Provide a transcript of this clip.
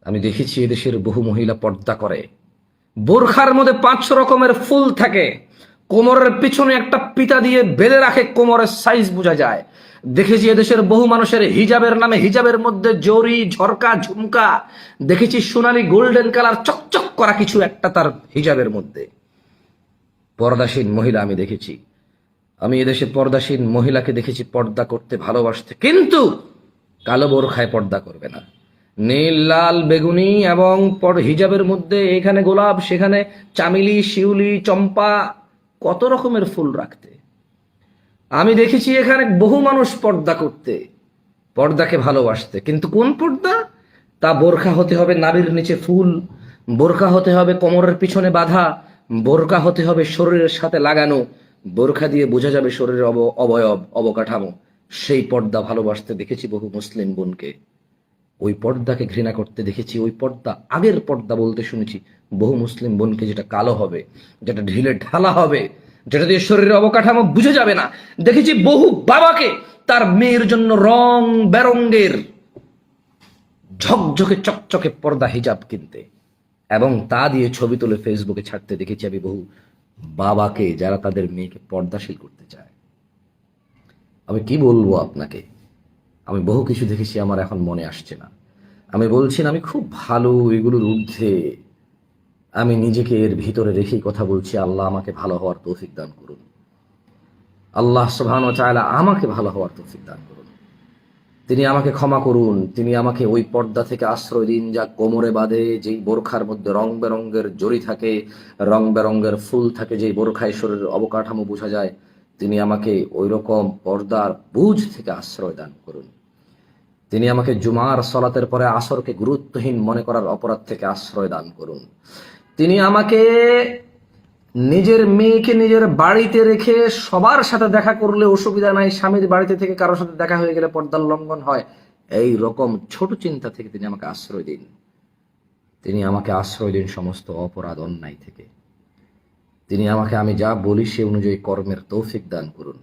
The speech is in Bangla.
আমি দেখেছি এদেশের বহু মহিলা পর্দা করে, বোরখার মধ্যে 5 রকমের ফুল থাকে, কোমরের পিছনে একটা পিতা দিয়ে বেঁধে রাখে, কোমরের সাইজ বোঝা যায়। দেখেছি এদেশের বহু মানুষের হিজাবের নামে হিজাবের মধ্যে জরি ঝরকা ঝুমকা, দেখেছি সোনালী গোল্ডেন কালার চকচক করা কিছু একটা তার হিজাবের মধ্যে। পর্দাসীন মহিলা আমি দেখেছি, আমি এদেশে পর্দাসীন মহিলাকে দেখেছি পর্দা করতে ভালোবাসতে, কিন্তু কালো বোরখায় পর্দা করবে না। নীল লাল বেগুনি এবং হিজাবের মধ্যে এখানে গোলাপ সেখানে চামেলি শিউলি চম্পা কত রকমের ফুল রাখতে। আমি দেখেছি এখানে বহু মানুষ পর্দা করতে, পর্দাকে ভালোবাসতে, কিন্তু কোন পর্দা? তা বোরখা হতে হবে নাভির নিচে ফুল, বোরখা হতে হবে কোমরের পিছনে বাঁধা, বোরখা হতে হবে শরীরের সাথে লাগানো, বোরখা দিয়ে বোঝা যাবে শরীরের অবয়ব অবকাঠামো। সেই পর্দা ভালোবাসতে দেখেছি বহু মুসলিম বোনকে, ওই পর্দাকে ঘৃণা করতে দেখেছি। ওই পর্দা আগের পর্দা বলতে শুনেছি বহু মুসলিম বোনকে, যেটা কালো হবে, যেটা ঢিলে ঢালা হবে, যেটা দিয়ে শরীরের অবকাঠামো বুঝে যাবে না। দেখেছি বহু বাবাকে তার মেয়ের জন্য রং বেরঙ্গের ঝকঝকে চকচকে পর্দা হিজাব কিনতে এবং তা দিয়ে ছবি তুলে ফেসবুকে ছাড়তে দেখেছি আমি বহু বাবাকে, যারা তাদের মেয়েকে পর্দাশীল করতে চায়। আমি কি বলবো আপনাকে, আমি বহু কিছু দেখেছি, আমার এখন মনে আসছে না। আমি বলছি না আমি খুব ভালো, এগুলোর ঊর্ধ্বে। আমি নিজেকে এর ভিতরে রেখেই কথা বলছি। আল্লাহ আমাকে ভালো হওয়ার তৌফিক দান করুন। আল্লাহ সুবহানাহু ওয়া তাআলা আমাকে ভালো হওয়ার তৌফিক দান করুন। তিনি আমাকে ক্ষমা করুন। তিনি আমাকে ওই পর্দা থেকে আশ্রয় দিন যা কোমরে বাঁধে, যেই বোরখার মধ্যে রং বেরঙ্গের জরি থাকে, রং বেরঙ্গের ফুল থাকে, যেই বোরখায় শরীরের অবকাঠামো বোঝা যায়। তিনি আমাকে ওই রকম পর্দার বুঝ থেকে আশ্রয় দান করুন। তিনি আমাকে জুমার সলাতের পরে আসরকে গুরুত্বহীন মনে করার অপরাধ থেকে আশ্রয় দান করুন। তিনি আমাকে নিজের মেয়েকে নিজের বাড়িতে রেখে সবার সাথে দেখা করলে অসুবিধা নাই, স্বামীর বাড়িতে থেকে কারোর সাথে দেখা হয়ে গেলে পর্দার লঙ্ঘন হয়, এই রকম ছোট চিন্তা থেকে তিনি আমাকে আশ্রয় দিন। তিনি আমাকে আশ্রয় দিন সমস্ত অপরাধ অন্যায় থেকে। তিনি আমাকে আমি যা বলি সে অনুযায়ী কর্মের তৌফিক দান করুন।